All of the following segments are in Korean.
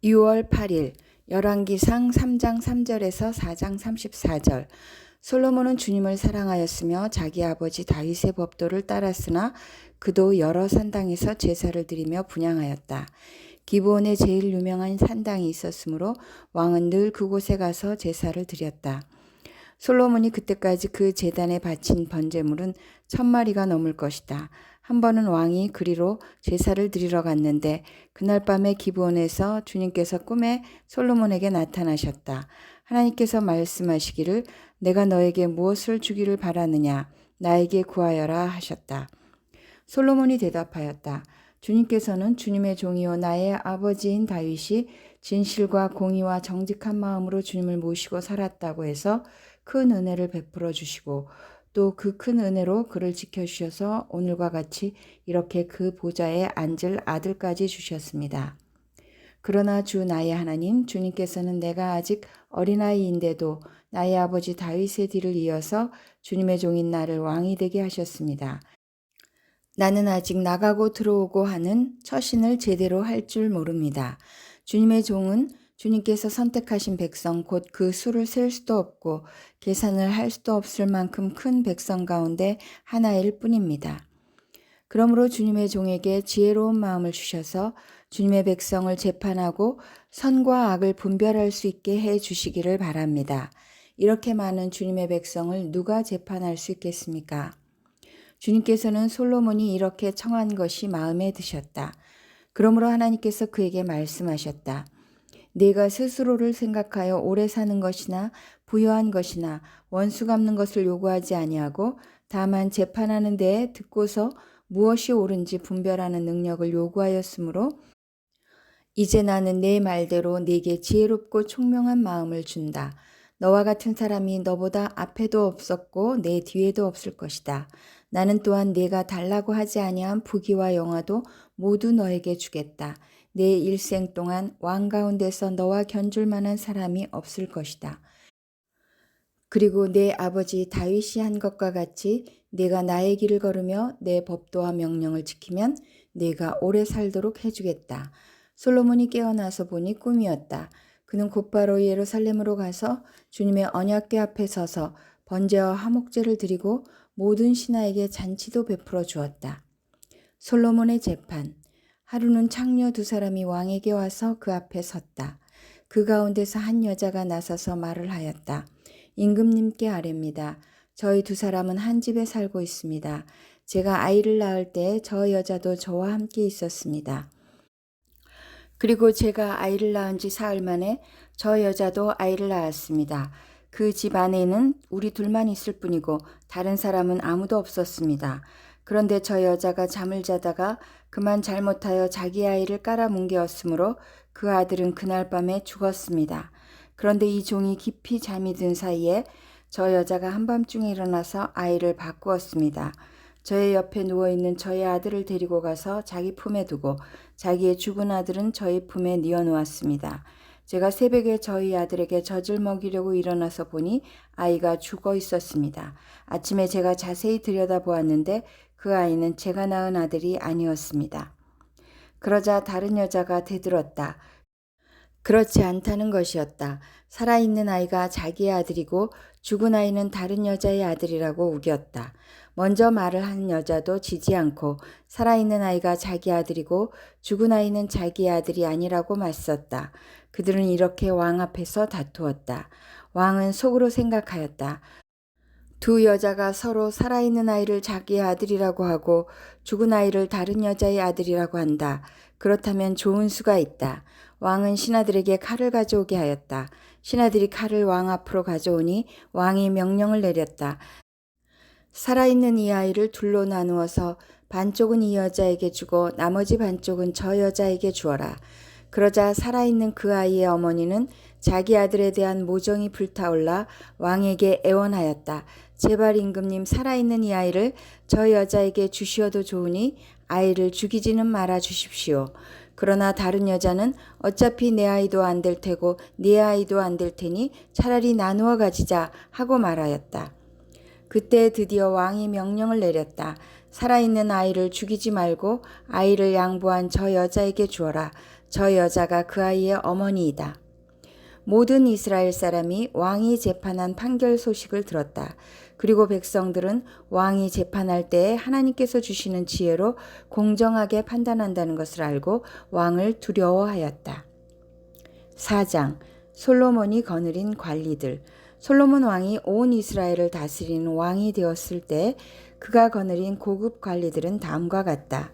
6월 8일 열왕기상 3장 3절에서 4장 34절. 솔로몬은 주님을 사랑하였으며 자기 아버지 다윗의 법도를 따랐으나 그도 여러 산당에서 제사를 드리며 분향하였다. 기브온에 제일 유명한 산당이 있었으므로 왕은 늘 그곳에 가서 제사를 드렸다. 솔로몬이 그때까지 그 제단에 바친 번제물은 1000마리가 넘을 것이다. 한 번은 왕이 그리로 제사를 드리러 갔는데 그날 밤에 기브온에서 주님께서 꿈에 솔로몬에게 나타나셨다. 하나님께서 말씀하시기를 내가 너에게 무엇을 주기를 바라느냐 나에게 구하여라 하셨다. 솔로몬이 대답하였다. 주님께서는 주님의 종이요 나의 아버지인 다윗이 진실과 공의와 정직한 마음으로 주님을 모시고 살았다고 해서 큰 은혜를 베풀어 주시고 또 그 큰 은혜로 그를 지켜주셔서 오늘과 같이 이렇게 그 보좌에 앉을 아들까지 주셨습니다. 그러나 주 나의 하나님 주님께서는 내가 아직 어린아이인데도 나의 아버지 다윗의 뒤를 이어서 주님의 종인 나를 왕이 되게 하셨습니다. 나는 아직 나가고 들어오고 하는 처신을 제대로 할 줄 모릅니다. 주님의 종은 주님께서 선택하신 백성 곧 그 수를 셀 수도 없고 계산을 할 수도 없을 만큼 큰 백성 가운데 하나일 뿐입니다. 그러므로 주님의 종에게 지혜로운 마음을 주셔서 주님의 백성을 재판하고 선과 악을 분별할 수 있게 해 주시기를 바랍니다. 이렇게 많은 주님의 백성을 누가 재판할 수 있겠습니까? 주님께서는 솔로몬이 이렇게 청한 것이 마음에 드셨다. 그러므로 하나님께서 그에게 말씀하셨다. 네가 스스로를 생각하여 오래 사는 것이나 부유한 것이나 원수 갚는 것을 요구하지 아니하고 다만 재판하는 데에 듣고서 무엇이 옳은지 분별하는 능력을 요구하였으므로 이제 나는 내 말대로 네게 지혜롭고 총명한 마음을 준다. 너와 같은 사람이 너보다 앞에도 없었고 내 뒤에도 없을 것이다. 나는 또한 네가 달라고 하지 아니한 부귀와 영화도 모두 너에게 주겠다. 내 일생 동안 왕 가운데서 너와 견줄 만한 사람이 없을 것이다. 그리고 내 아버지 다윗이 한 것과 같이 네가 나의 길을 걸으며 내 법도와 명령을 지키면 네가 오래 살도록 해주겠다. 솔로몬이 깨어나서 보니 꿈이었다. 그는 곧바로 예루살렘으로 가서 주님의 언약궤 앞에 서서 번제와 화목제를 드리고 모든 신하에게 잔치도 베풀어 주었다. 솔로몬의 재판. 하루는 창녀 2사람이 왕에게 와서 그 앞에 섰다. 그 가운데서 한 여자가 나서서 말을 하였다. 임금님께 아뢰입니다. 저희 2사람은 한 집에 살고 있습니다. 제가 아이를 낳을 때 저 여자도 저와 함께 있었습니다. 그리고 제가 아이를 낳은 지 사흘 만에 저 여자도 아이를 낳았습니다. 그 집 안에는 우리 둘만 있을 뿐이고 다른 사람은 아무도 없었습니다. 그런데 저 여자가 잠을 자다가 그만 잘못하여 자기 아이를 깔아뭉개었으므로 그 아들은 그날 밤에 죽었습니다. 그런데 이 종이 깊이 잠이 든 사이에 저 여자가 한밤중에 일어나서 아이를 바꾸었습니다. 저의 옆에 누워있는 저의 아들을 데리고 가서 자기 품에 두고 자기의 죽은 아들은 저희 품에 뉘어놓았습니다. 제가 새벽에 저희 아들에게 젖을 먹이려고 일어나서 보니 아이가 죽어 있었습니다. 아침에 제가 자세히 들여다보았는데 그 아이는 제가 낳은 아들이 아니었습니다. 그러자 다른 여자가 대들었다. 그렇지 않다는 것이었다. 살아있는 아이가 자기의 아들이고 죽은 아이는 다른 여자의 아들이라고 우겼다. 먼저 말을 한 여자도 지지 않고 살아있는 아이가 자기 아들이고 죽은 아이는 자기의 아들이 아니라고 맞섰다. 그들은 이렇게 왕 앞에서 다투었다. 왕은 속으로 생각하였다. 2 여자가 서로 살아있는 아이를 자기의 아들이라고 하고 죽은 아이를 다른 여자의 아들이라고 한다. 그렇다면 좋은 수가 있다. 왕은 신하들에게 칼을 가져오게 하였다. 신하들이 칼을 왕 앞으로 가져오니 왕이 명령을 내렸다. 살아있는 이 아이를 둘로 나누어서 반쪽은 이 여자에게 주고 나머지 반쪽은 저 여자에게 주어라. 그러자 살아있는 그 아이의 어머니는 자기 아들에 대한 모정이 불타올라 왕에게 애원하였다. 제발 임금님 살아있는 이 아이를 저 여자에게 주시어도 좋으니 아이를 죽이지는 말아 주십시오. 그러나 다른 여자는 어차피 내 아이도 안 될 테고 네 아이도 안 될 테니 차라리 나누어 가지자 하고 말하였다. 그때 드디어 왕이 명령을 내렸다. 살아있는 아이를 죽이지 말고 아이를 양보한 저 여자에게 주어라. 저 여자가 그 아이의 어머니이다. 모든 이스라엘 사람이 왕이 재판한 판결 소식을 들었다. 그리고 백성들은 왕이 재판할 때에 하나님께서 주시는 지혜로 공정하게 판단한다는 것을 알고 왕을 두려워하였다. 4장 솔로몬이 거느린 관리들. 솔로몬 왕이 온 이스라엘을 다스리는 왕이 되었을 때 그가 거느린 고급 관리들은 다음과 같다.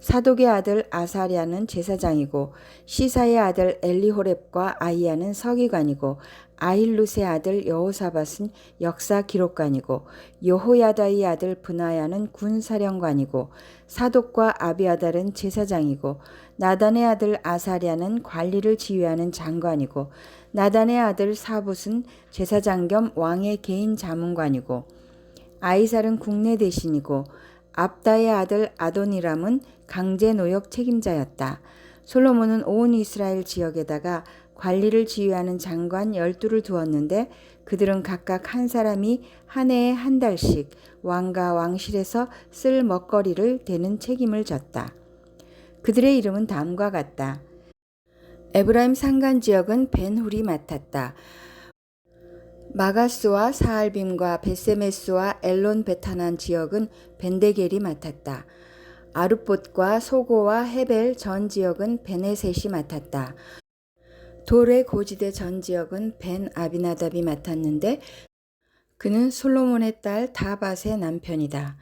사독의 아들 아사랴는 제사장이고 시사의 아들 엘리호렙과 아이야는 서기관이고 아힐룻의 아들 여호사밧은 역사 기록관이고 여호야다의 아들 브나야는 군사령관이고 사독과 아비아달은 제사장이고 나단의 아들 아사랴는 관리를 지휘하는 장관이고 나단의 아들 사붓은 제사장 겸 왕의 개인 자문관이고 아이살은 국내 대신이고 압다의 아들 아도니람은 강제 노역 책임자였다. 솔로몬은 온 이스라엘 지역에다가 관리를 지휘하는 장관 12를 두었는데 그들은 각각 한 사람이 한 해에 한 달씩 왕과 왕실에서 쓸 먹거리를 대는 책임을 졌다. 그들의 이름은 다음과 같다. 에브라임 산간 지역은 벤훌이 맡았다. 마가스와 사알빔과 베세메스와 엘론 베타난 지역은 벤데겔이 맡았다. 아룻봇과 소고와 헤벨 전 지역은 베네셋이 맡았다. 돌의 고지대 전 지역은 벤 아비나답이 맡았는데 그는 솔로몬의 딸 다밧의 남편이다.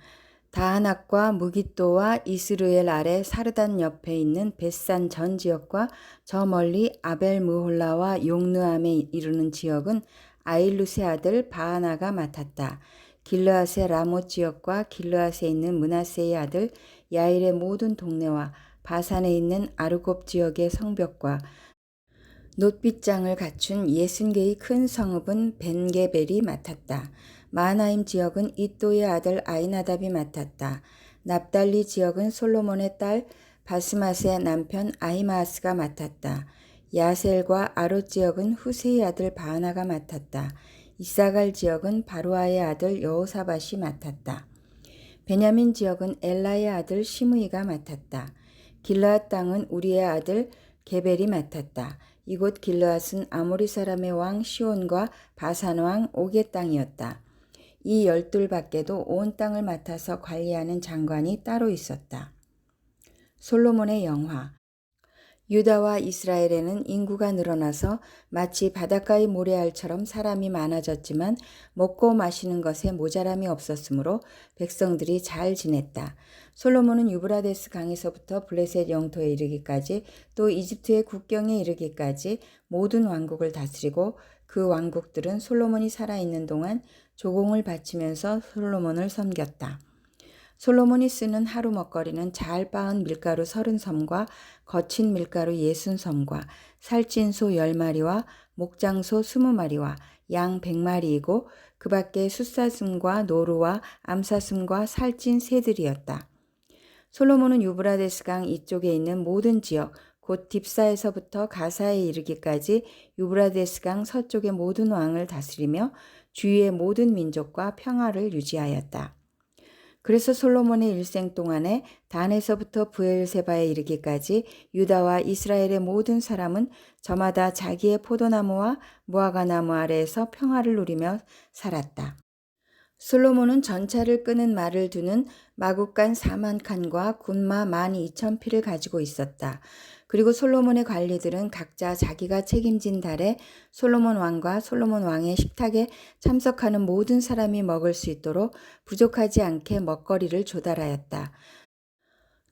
다하낙과 무깃도와 이스르엘 아래 사르단 옆에 있는 벳산 전 지역과 저 멀리 아벨무홀라와 용느암에 이르는 지역은 아일룻의 아들 바하나가 맡았다. 길르앗의 라못 지역과 길르앗에 있는 므낫세의 아들 야일의 모든 동네와 바산에 있는 아르곱 지역의 성벽과 놋빗장을 갖춘 60개의 큰 성읍은 벤게벨이 맡았다. 마하나임 지역은 이또의 아들 아이나답이 맡았다. 납달리 지역은 솔로몬의 딸 바스맛의 남편 아히마아스가 맡았다. 야셀과 아롯 지역은 후세의 아들 바하나가 맡았다. 이사갈 지역은 바루아의 아들 여호사밧이 맡았다. 베냐민 지역은 엘라의 아들 시므이가 맡았다. 길르앗 땅은 우리의 아들 게벨이 맡았다. 이곳 길르앗은 아모리 사람의 왕 시온과 바산 왕 옥의 땅이었다. 이 12 밖에도 온 땅을 맡아서 관리하는 장관이 따로 있었다. 솔로몬의 영화. 유다와 이스라엘에는 인구가 늘어나서 마치 바닷가의 모래알처럼 사람이 많아졌지만 먹고 마시는 것에 모자람이 없었으므로 백성들이 잘 지냈다. 솔로몬은 유브라데스 강에서부터 블레셋 영토에 이르기까지 또 이집트의 국경에 이르기까지 모든 왕국을 다스리고 그 왕국들은 솔로몬이 살아있는 동안 조공을 바치면서 솔로몬을 섬겼다. 솔로몬이 쓰는 하루 먹거리는 잘 빻은 밀가루 30섬과 거친 밀가루 60섬과 살찐 소 10마리와 목장소 20마리와 양 100마리이고 그 밖에 숫사슴과 노루와 암사슴과 살찐 새들이었다. 솔로몬은 유브라데스 강 이쪽에 있는 모든 지역 곧 딥사에서부터 가사에 이르기까지 유브라데스 강 서쪽의 모든 왕을 다스리며 주위의 모든 민족과 평화를 유지하였다. 그래서 솔로몬의 일생 동안에 단에서부터 브엘세바에 이르기까지 유다와 이스라엘의 모든 사람은 저마다 자기의 포도나무와 무화과나무 아래에서 평화를 누리며 살았다. 솔로몬은 전차를 끄는 말을 두는 마국간 4만 칸과 군마 12,000匹를 가지고 있었다. 그리고 솔로몬의 관리들은 각자 자기가 책임진 달에 솔로몬 왕과 솔로몬 왕의 식탁에 참석하는 모든 사람이 먹을 수 있도록 부족하지 않게 먹거리를 조달하였다.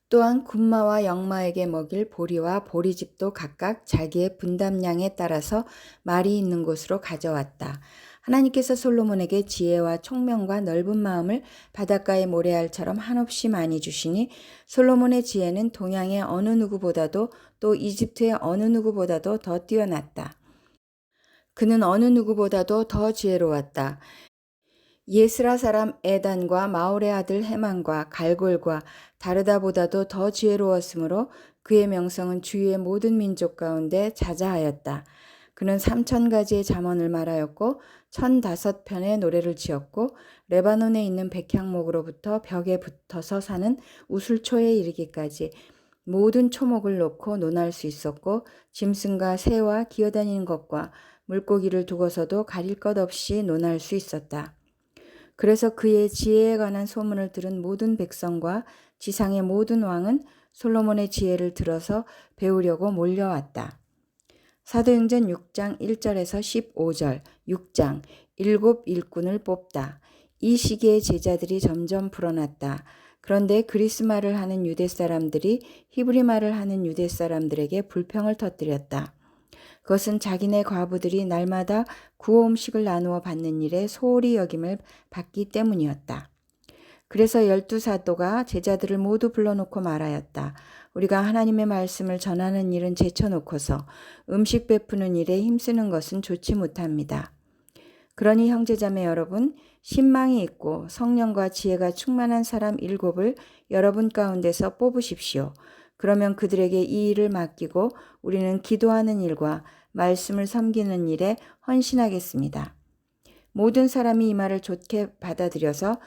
또한 군마와 영마에게 먹일 보리와 보리집도 각각 자기의 분담량에 따라서 말이 있는 곳으로 가져왔다. 하나님께서 솔로몬에게 지혜와 총명과 넓은 마음을 바닷가의 모래알처럼 한없이 많이 주시니 솔로몬의 지혜는 동양의 어느 누구보다도 또 이집트의 어느 누구보다도 더 뛰어났다. 그는 어느 누구보다도 더 지혜로웠다. 예스라 사람 에단과 마올의 아들 헤만과 갈골과 다르다보다도 더 지혜로웠으므로 그의 명성은 주위의 모든 민족 가운데 자자하였다. 그는 3,000가지의 잠언을 말하였고 1,005편의 노래를 지었고 레바논에 있는 백향목으로부터 벽에 붙어서 사는 우슬초에 이르기까지 모든 초목을 놓고 논할 수 있었고 짐승과 새와 기어다니는 것과 물고기를 두고서도 가릴 것 없이 논할 수 있었다. 그래서 그의 지혜에 관한 소문을 들은 모든 백성과 지상의 모든 왕은 솔로몬의 지혜를 들어서 배우려고 몰려왔다. 사도행전 6장 1절에서 15절, 6장, 일곱 일꾼을 뽑다. 이 시기에 제자들이 점점 불어났다. 그런데 그리스 말을 하는 유대 사람들이 히브리 말을 하는 유대 사람들에게 불평을 터뜨렸다. 그것은 자기네 과부들이 날마다 구호 음식을 나누어 받는 일에 소홀히 여김을 받기 때문이었다. 그래서 12사도가 제자들을 모두 불러놓고 말하였다. 우리가 하나님의 말씀을 전하는 일은 제쳐놓고서 음식 베푸는 일에 힘쓰는 것은 좋지 못합니다. 그러니 형제자매 여러분, 신망이 있고 성령과 지혜가 충만한 사람 7을 여러분 가운데서 뽑으십시오. 그러면 그들에게 이 일을 맡기고 우리는 기도하는 일과 말씀을 섬기는 일에 헌신하겠습니다. 모든 사람이 이 말을 좋게 받아들여서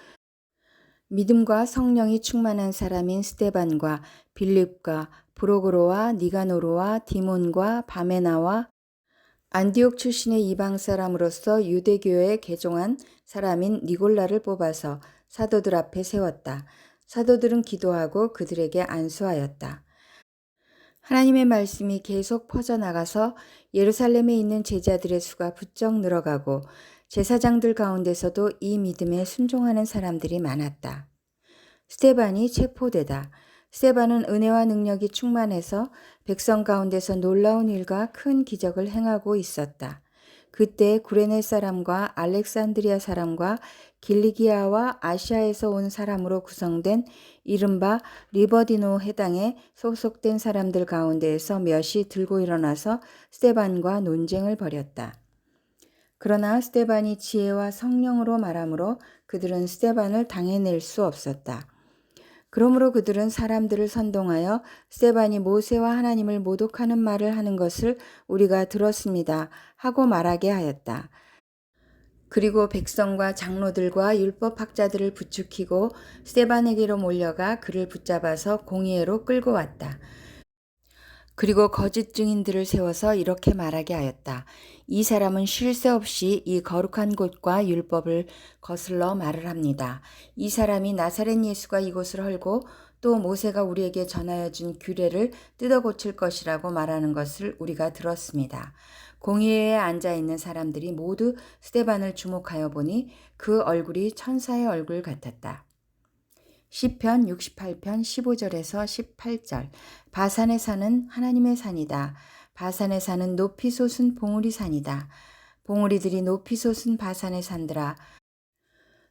믿음과 성령이 충만한 사람인 스데반과 빌립과 브로고로와 니가노르와 디몬과 바메나와 안디옥 출신의 이방 사람으로서 유대교에 개종한 사람인 니골라를 뽑아서 사도들 앞에 세웠다. 사도들은 기도하고 그들에게 안수하였다. 하나님의 말씀이 계속 퍼져나가서 예루살렘에 있는 제자들의 수가 부쩍 늘어가고 제사장들 가운데서도 이 믿음에 순종하는 사람들이 많았다. 스데반이 체포되다. 스데반은 은혜와 능력이 충만해서 백성 가운데서 놀라운 일과 큰 기적을 행하고 있었다. 그때 구레네 사람과 알렉산드리아 사람과 길리기아와 아시아에서 온 사람으로 구성된 이른바 리버디노 해당에 소속된 사람들 가운데에서 몇이 들고 일어나서 스데반과 논쟁을 벌였다. 그러나 스데반이 지혜와 성령으로 말하므로 그들은 스데반을 당해낼 수 없었다. 그러므로 그들은 사람들을 선동하여 스데반이 모세와 하나님을 모독하는 말을 하는 것을 우리가 들었습니다 하고 말하게 하였다. 그리고 백성과 장로들과 율법학자들을 부추기고 스데반에게로 몰려가 그를 붙잡아서 공의회로 끌고 왔다. 그리고 거짓 증인들을 세워서 이렇게 말하게 하였다. 이 사람은 쉴 새 없이 이 거룩한 곳과 율법을 거슬러 말을 합니다. 이 사람이 나사렛 예수가 이곳을 헐고 또 모세가 우리에게 전하여 준 규례를 뜯어 고칠 것이라고 말하는 것을 우리가 들었습니다. 공의회에 앉아있는 사람들이 모두 스데반을 주목하여 보니 그 얼굴이 천사의 얼굴 같았다. 시편 68편 15절에서 18절. 바산의 산은 하나님의 산이다. 바산의 산은 높이 솟은 봉우리 산이다. 봉우리들이 높이 솟은 바산의 산들아.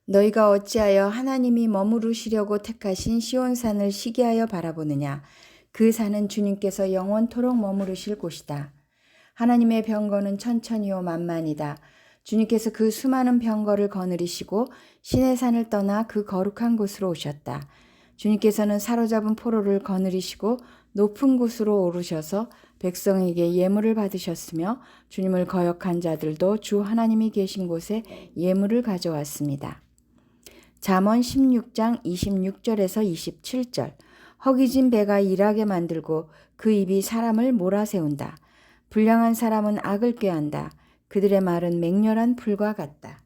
너희가 어찌하여 하나님이 머무르시려고 택하신 시온산을 시기하여 바라보느냐. 그 산은 주님께서 영원토록 머무르실 곳이다. 하나님의 병거는 천천히요 만만이다. 주님께서 그 수많은 병거를 거느리시고 신의 산을 떠나 그 거룩한 곳으로 오셨다. 주님께서는 사로잡은 포로를 거느리시고 높은 곳으로 오르셔서 백성에게 예물을 받으셨으며 주님을 거역한 자들도 주 하나님이 계신 곳에 예물을 가져왔습니다. 잠언 16장 26절에서 27절. 허기진 배가 일하게 만들고 그 입이 사람을 몰아세운다. 불량한 사람은 악을 꾀한다. 그들의 말은 맹렬한 불과 같다.